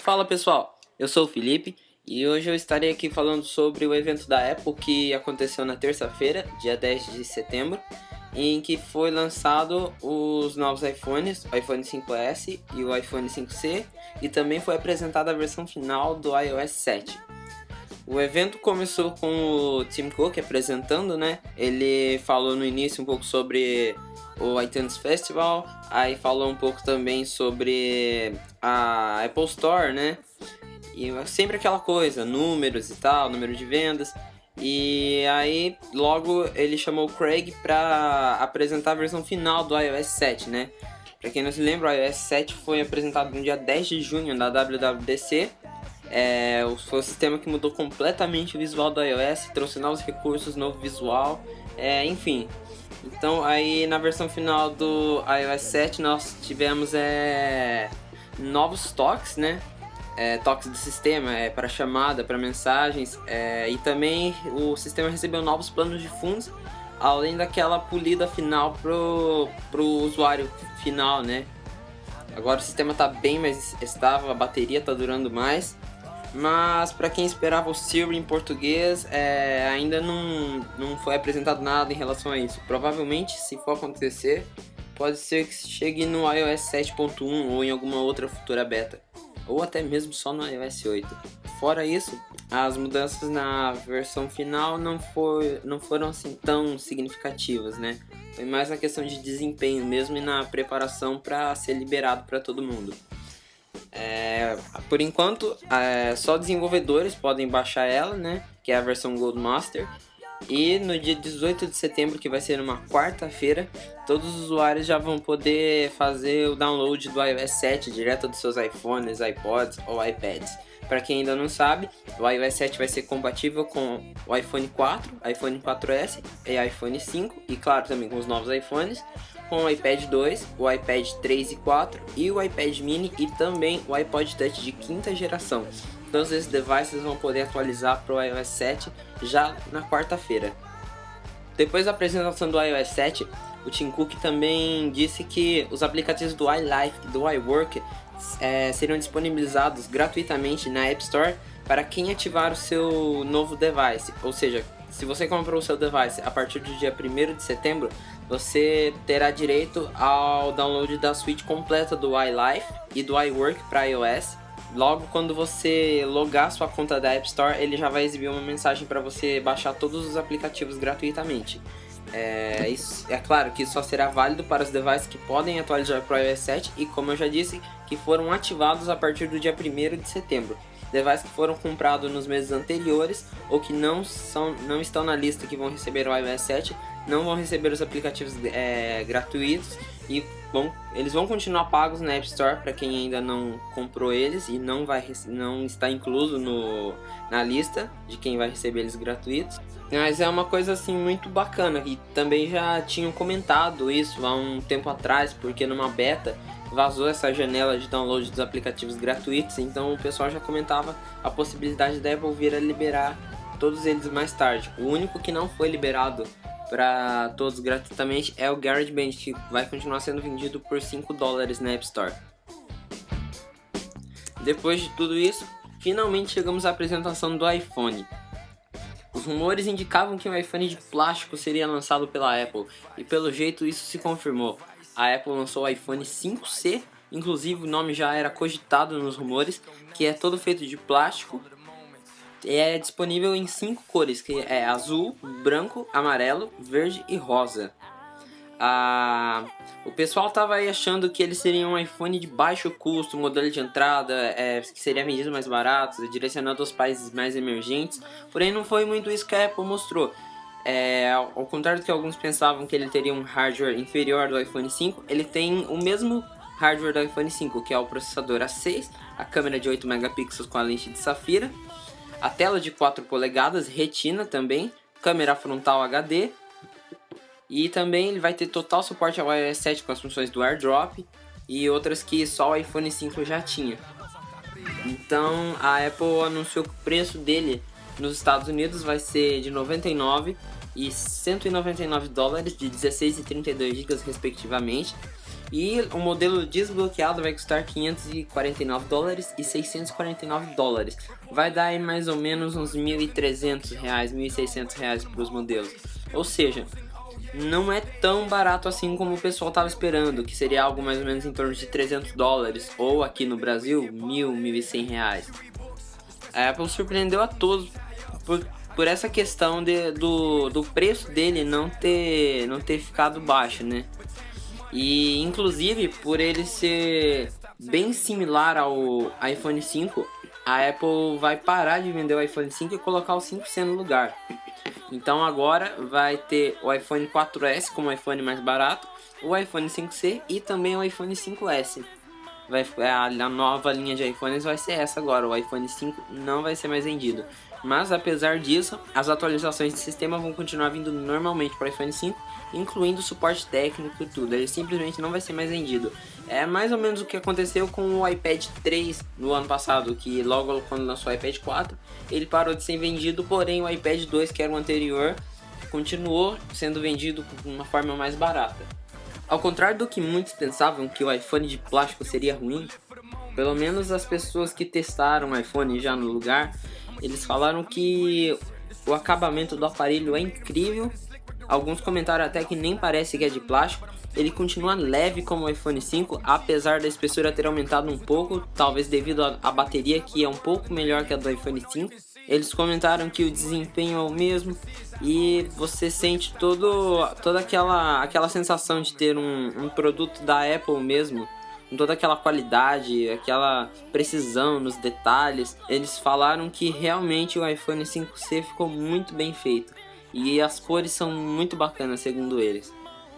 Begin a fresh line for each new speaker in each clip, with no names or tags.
Fala pessoal, eu sou o Felipe e hoje eu estarei aqui falando sobre o evento da Apple que aconteceu na terça-feira, dia 10 de setembro, em que foi lançado os novos iPhones, o iPhone 5S e o iPhone 5C, e também foi apresentada a versão final do iOS 7. O evento começou com o Tim Cook apresentando, né? Ele falou no início um pouco sobre o iTunes Festival, aí falou um pouco também sobre a Apple Store, né? E sempre aquela coisa, números e tal, número de vendas. E aí logo ele chamou o Craig para apresentar a versão final do iOS 7, né? Para quem não se lembra, o iOS 7 foi apresentado no dia 10 de junho na WWDC. Foi o sistema que mudou completamente o visual do iOS, trouxe novos recursos, novo visual, enfim. Então aí na versão final do iOS 7 nós tivemos novos toques, né? Toques do sistema para chamada, para mensagens, e também o sistema recebeu novos planos de fundos, além daquela polida final pro usuário final, né? Agora o sistema está bem mais estável, a bateria está durando mais. Mas para quem esperava o Siri em português, ainda não foi apresentado nada em relação a isso. Provavelmente, se for acontecer, pode ser que chegue no iOS 7.1 ou em alguma outra futura beta, ou até mesmo só no iOS 8. Fora isso, as mudanças na versão final não foram assim tão significativas, né? Foi mais na questão de desempenho mesmo e na preparação para ser liberado para todo mundo. Por enquanto, só desenvolvedores podem baixar ela, né? Que é a versão Gold Master. E no dia 18 de setembro, que vai ser uma quarta-feira, todos os usuários já vão poder fazer o download do iOS 7 direto dos seus iPhones, iPods ou iPads. Para quem ainda não sabe, o iOS 7 vai ser compatível com o iPhone 4, iPhone 4S e iPhone 5, e claro, também com os novos iPhones, com o iPad 2, o iPad 3 e 4 e o iPad mini e também o iPod Touch de quinta geração. Todos esses devices vão poder atualizar para o iOS 7 já na quarta-feira. Depois da apresentação do iOS 7, o Tim Cook também disse que os aplicativos do iLife e do iWork serão disponibilizados gratuitamente na App Store para quem ativar o seu novo device. Ou seja, se você comprou o seu device a partir do dia 1º de setembro, você terá direito ao download da suite completa do iLife e do iWork para iOS. Logo, quando você logar sua conta da App Store, ele já vai exibir uma mensagem para você baixar todos os aplicativos gratuitamente. É claro que isso só será válido para os devices que podem atualizar para o iOS 7 e, como eu já disse, que foram ativados a partir do dia 1º de setembro. Devices que foram comprados nos meses anteriores ou que não estão na lista que vão receber o iOS 7 não vão receber os aplicativos gratuitos e eles vão continuar pagos na App Store para quem ainda não comprou eles e não está incluso na lista de quem vai receber eles gratuitos. Mas é uma coisa assim muito bacana e também já tinham comentado isso há um tempo atrás, porque numa beta vazou essa janela de download dos aplicativos gratuitos, então o pessoal já comentava a possibilidade da Apple vir a liberar todos eles mais tarde. O único que não foi liberado para todos gratuitamente é o GarageBand, que vai continuar sendo vendido por $5 na App Store. Depois de tudo isso, finalmente chegamos à apresentação do iPhone. Os rumores indicavam que um iPhone de plástico seria lançado pela Apple, e pelo jeito isso se confirmou. A Apple lançou o iPhone 5C, inclusive o nome já era cogitado nos rumores, que é todo feito de plástico. É disponível em 5 cores, que é azul, branco, amarelo, verde e rosa. O pessoal tava aí achando que ele seria um iPhone de baixo custo, modelo de entrada, que seria vendido mais barato, direcionado aos países mais emergentes. Porém, não foi muito isso que a Apple mostrou. Ao contrário do que alguns pensavam que ele teria um hardware inferior do iPhone 5, ele tem o mesmo hardware do iPhone 5, que é o processador A6, a câmera de 8 megapixels com a lente de safira, a tela de 4 polegadas, retina também, câmera frontal HD, e também ele vai ter total suporte ao iOS 7 com as funções do AirDrop e outras que só o iPhone 5 já tinha. Então a Apple anunciou que o preço dele nos Estados Unidos vai ser de $99 e $199, de 16 e 32 GB respectivamente. E o modelo desbloqueado vai custar $549 e $649. Vai dar aí mais ou menos uns R$1.300, R$1.600 para os modelos. Ou seja, não é tão barato assim como o pessoal estava esperando, que seria algo mais ou menos em torno de $300, ou aqui no Brasil, R$1.000, R$1.100. A Apple surpreendeu a todos por essa questão do preço dele não ter ficado baixo, né? E inclusive por ele ser bem similar ao iPhone 5, a Apple vai parar de vender o iPhone 5 e colocar o 5C no lugar. Então agora vai ter o iPhone 4S como iPhone mais barato, o iPhone 5C e também o iPhone 5S. A nova linha de iPhones vai ser essa agora, o iPhone 5 não vai ser mais vendido. Mas apesar disso, as atualizações de sistema vão continuar vindo normalmente para o iPhone 5, incluindo suporte técnico e tudo. Ele simplesmente não vai ser mais vendido. É mais ou menos o que aconteceu com o iPad 3 no ano passado, que logo quando lançou o iPad 4, ele parou de ser vendido, porém o iPad 2, que era o anterior, continuou sendo vendido de uma forma mais barata. Ao contrário do que muitos pensavam que o iPhone de plástico seria ruim, pelo menos as pessoas que testaram o iPhone já no lugar, eles falaram que o acabamento do aparelho é incrível. Alguns comentaram até que nem parece que é de plástico. Ele continua leve como o iPhone 5, apesar da espessura ter aumentado um pouco, talvez devido à bateria, que é um pouco melhor que a do iPhone 5. Eles comentaram que o desempenho é o mesmo e você sente toda aquela sensação de ter um produto da Apple mesmo, com toda aquela qualidade, aquela precisão nos detalhes. Eles falaram que realmente o iPhone 5C ficou muito bem feito e as cores são muito bacanas, segundo eles.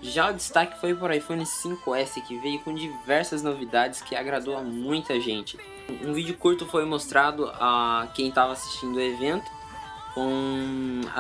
Já o destaque foi para o iPhone 5S, que veio com diversas novidades que agradou a muita gente. Um vídeo curto foi mostrado a quem estava assistindo o evento,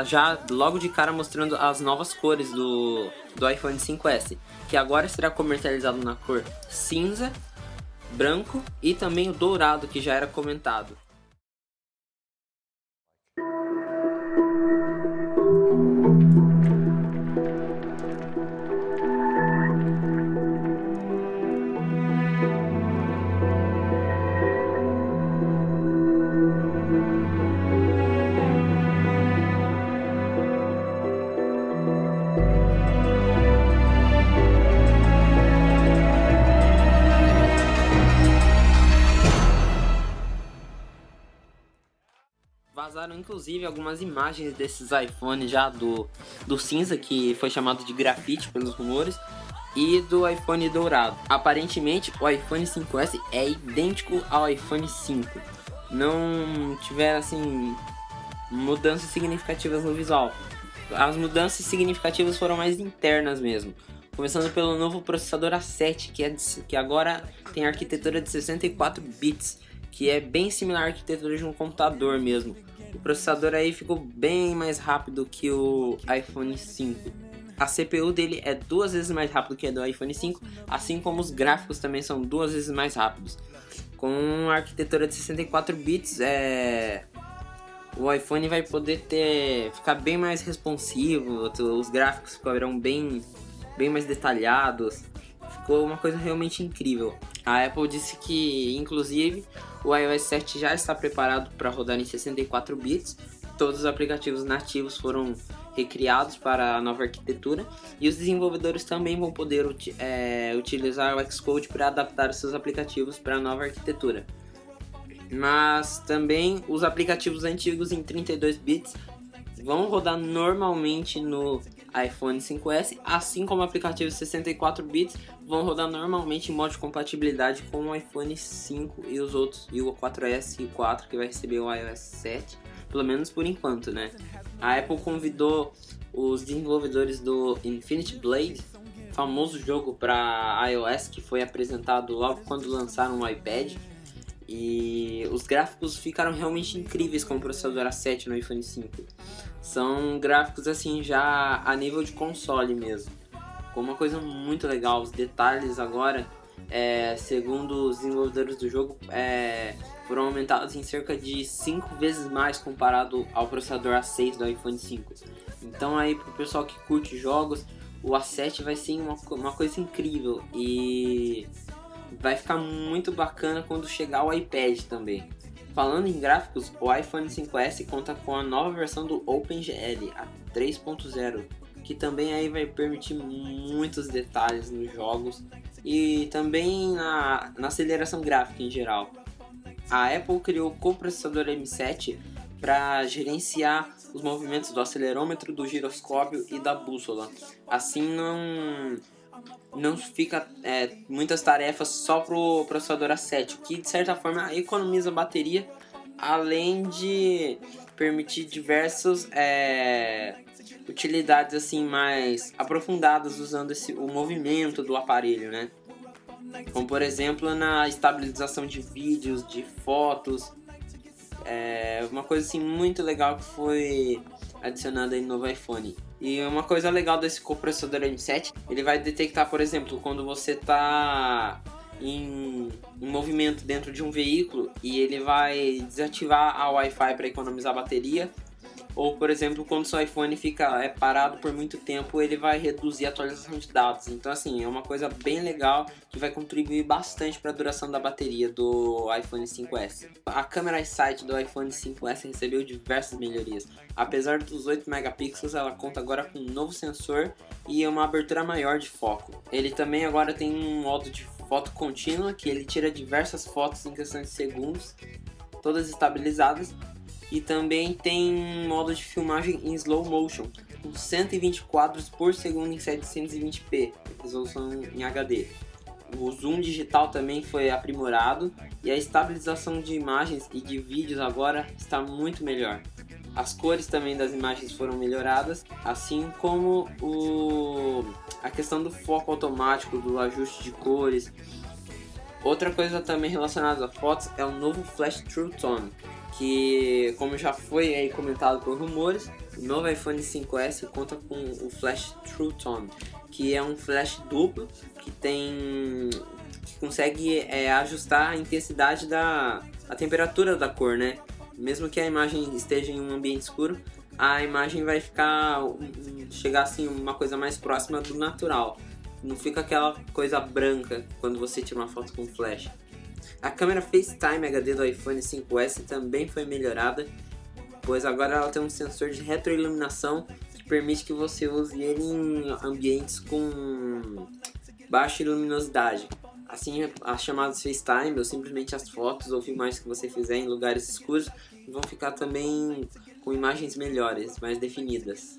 já logo de cara mostrando as novas cores do iPhone 5S, que agora será comercializado na cor cinza, branco e também o dourado, que já era comentado. Vazaram inclusive algumas imagens desses iPhones já do cinza, que foi chamado de grafite pelos rumores, e do iPhone dourado. Aparentemente o iPhone 5S é idêntico ao iPhone 5. Não tiveram assim mudanças significativas no visual. As mudanças significativas foram mais internas mesmo. Começando pelo novo processador A7, que agora tem arquitetura de 64 bits, que é bem similar à arquitetura de um computador mesmo. O processador aí ficou bem mais rápido que o iPhone 5. A CPU dele é 2 vezes mais rápido que a do iPhone 5, assim como os gráficos também são 2 vezes mais rápidos. Com a arquitetura de 64 bits, o iPhone vai poder ficar bem mais responsivo, os gráficos ficarão bem mais detalhados. Ficou uma coisa realmente incrível. A Apple disse que, inclusive, o iOS 7 já está preparado para rodar em 64 bits. Todos os aplicativos nativos foram recriados para a nova arquitetura e os desenvolvedores também vão poder utilizar o Xcode para adaptar os seus aplicativos para a nova arquitetura. Mas também os aplicativos antigos em 32 bits vão rodar normalmente no iPhone 5S, assim como aplicativos 64 bits vão rodar normalmente em modo de compatibilidade com o iPhone 5 e os outros, e o 4S e o 4 que vai receber o iOS 7, pelo menos por enquanto, né? A Apple convidou os desenvolvedores do Infinity Blade, famoso jogo para iOS que foi apresentado logo quando lançaram o iPad, e os gráficos ficaram realmente incríveis com o processador A7 no iPhone 5. São gráficos assim já a nível de console mesmo, com uma coisa muito legal. Os detalhes agora, segundo os desenvolvedores do jogo, foram aumentados em cerca de 5 vezes mais comparado ao processador A6 do iPhone 5. Então aí pro pessoal que curte jogos, o A7 vai ser uma coisa incrível e vai ficar muito bacana quando chegar o iPad também. Falando em gráficos, o iPhone 5S conta com a nova versão do OpenGL, a 3.0, que também aí vai permitir muitos detalhes nos jogos e também na aceleração gráfica em geral. A Apple criou o coprocessador M7 para gerenciar os movimentos do acelerômetro, do giroscópio e da bússola. Assim não fica muitas tarefas só pro processador A7, o que de certa forma economiza bateria, além de permitir diversas utilidades assim mais aprofundadas usando o movimento do aparelho, né? Como por exemplo na estabilização de vídeos, de fotos. Uma coisa assim muito legal que foi adicionada aí no novo iPhone. E uma coisa legal desse coprocessador M7, ele vai detectar, por exemplo, quando você está em movimento dentro de um veículo e ele vai desativar a Wi-Fi para economizar bateria. Ou, por exemplo, quando seu iPhone fica parado por muito tempo, ele vai reduzir a atualização de dados. Então, assim, é uma coisa bem legal que vai contribuir bastante para a duração da bateria do iPhone 5S. A câmera iSight do iPhone 5S recebeu diversas melhorias. Apesar dos 8 megapixels, ela conta agora com um novo sensor e uma abertura maior de foco. Ele também agora tem um modo de foto contínua, que ele tira diversas fotos em questão de segundos, todas estabilizadas. E também tem um modo de filmagem em slow motion, com 120 quadros por segundo em 720p, resolução em HD. O zoom digital também foi aprimorado e a estabilização de imagens e de vídeos agora está muito melhor. As cores também das imagens foram melhoradas, assim como a questão do foco automático, do ajuste de cores. Outra coisa também relacionada a fotos é o novo Flash True Tone, que, como já foi aí comentado por rumores, o novo iPhone 5S conta com o Flash True Tone, que é um flash duplo que consegue ajustar a intensidade a temperatura da cor, né? Mesmo que a imagem esteja em um ambiente escuro, a imagem vai chegar assim uma coisa mais próxima do natural. Não fica aquela coisa branca quando você tira uma foto com flash. A câmera FaceTime HD do iPhone 5S também foi melhorada, pois agora ela tem um sensor de retroiluminação que permite que você use ele em ambientes com baixa luminosidade. Assim, as chamadas FaceTime ou simplesmente as fotos ou filmagens que você fizer em lugares escuros vão ficar também com imagens melhores, mais definidas.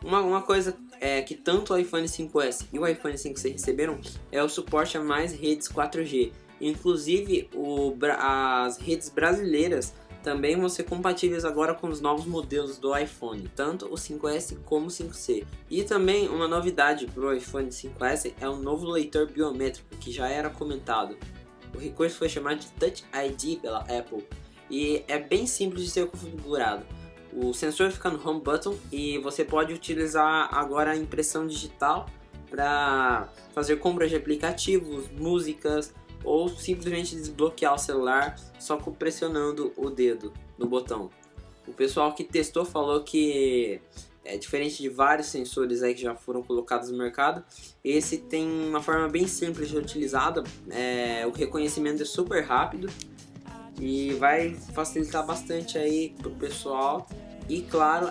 Uma coisa que tanto o iPhone 5S e o iPhone 5C receberam é o suporte a mais redes 4G. Inclusive, as redes brasileiras também vão ser compatíveis agora com os novos modelos do iPhone, tanto o 5S como o 5C. E também uma novidade para o iPhone 5S é o novo leitor biométrico, que já era comentado. O recurso foi chamado de Touch ID pela Apple e é bem simples de ser configurado. O sensor fica no Home Button e você pode utilizar agora a impressão digital para fazer compras de aplicativos, músicas ou simplesmente desbloquear o celular só pressionando o dedo no botão. O pessoal que testou falou que diferente de vários sensores aí que já foram colocados no mercado, esse tem uma forma bem simples de utilizada, o reconhecimento é super rápido e vai facilitar bastante aí pro pessoal e, claro,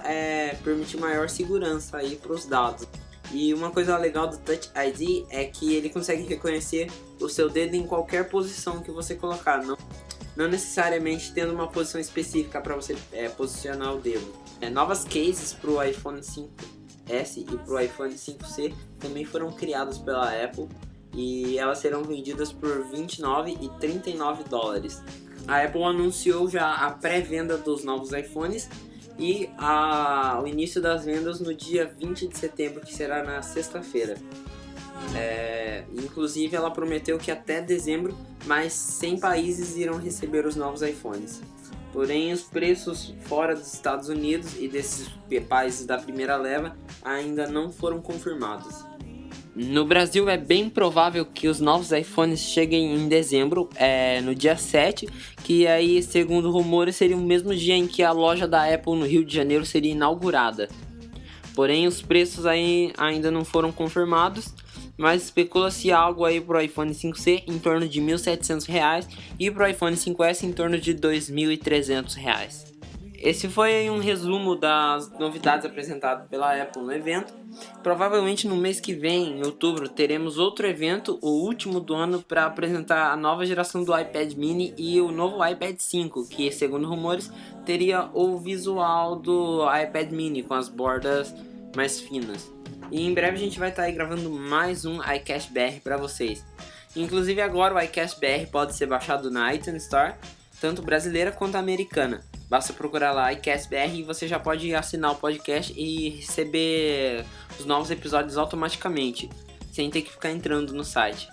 permitir maior segurança aí para os dados. E uma coisa legal do Touch ID é que ele consegue reconhecer o seu dedo em qualquer posição que você colocar, não necessariamente tendo uma posição específica para você posicionar o dedo. Novas cases para o iPhone 5S e para o iPhone 5C também foram criadas pela Apple e elas serão vendidas por $29 e $39. A Apple anunciou já a pré-venda dos novos iPhones e o início das vendas no dia 20 de setembro, que será na sexta-feira. Inclusive, ela prometeu que até dezembro mais 100 países irão receber os novos iPhones. Porém, os preços fora dos Estados Unidos e desses países da primeira leva ainda não foram confirmados. No Brasil é bem provável que os novos iPhones cheguem em dezembro, no dia 7, que aí, segundo rumores, seria o mesmo dia em que a loja da Apple no Rio de Janeiro seria inaugurada. Porém, os preços aí ainda não foram confirmados, mas especula-se algo aí para o iPhone 5C em torno de R$ 1.700 e para o iPhone 5S em torno de R$ 2.300. Esse foi um resumo das novidades apresentadas pela Apple no evento. Provavelmente no mês que vem, em outubro, teremos outro evento, o último do ano, para apresentar a nova geração do iPad mini e o novo iPad 5, que, segundo rumores, teria o visual do iPad mini com as bordas mais finas. E em breve a gente vai estar aí gravando mais um iCast BR para vocês. Inclusive agora o iCast BR pode ser baixado na iTunes Store, tanto brasileira quanto americana. Basta procurar lá iCast BR e você já pode assinar o podcast e receber os novos episódios automaticamente, sem ter que ficar entrando no site.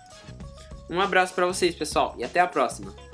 Um abraço para vocês, pessoal, e até a próxima!